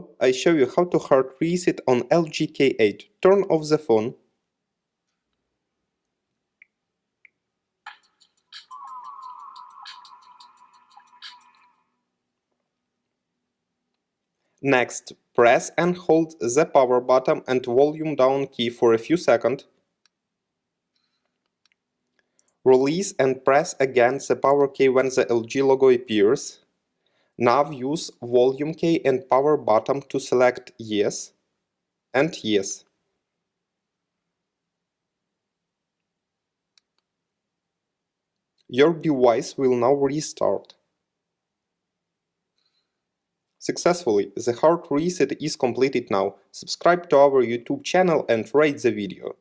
Hello, I show you how to hard reset on LG K8. Turn off the phone. Next, press and hold the power button and volume down key for a few seconds. Release and press again the power key when the LG logo appears. Now use volume key and power button to select yes and yes. Your device will now restart. Successfully, the hard reset is completed now. Subscribe to our YouTube channel and rate the video.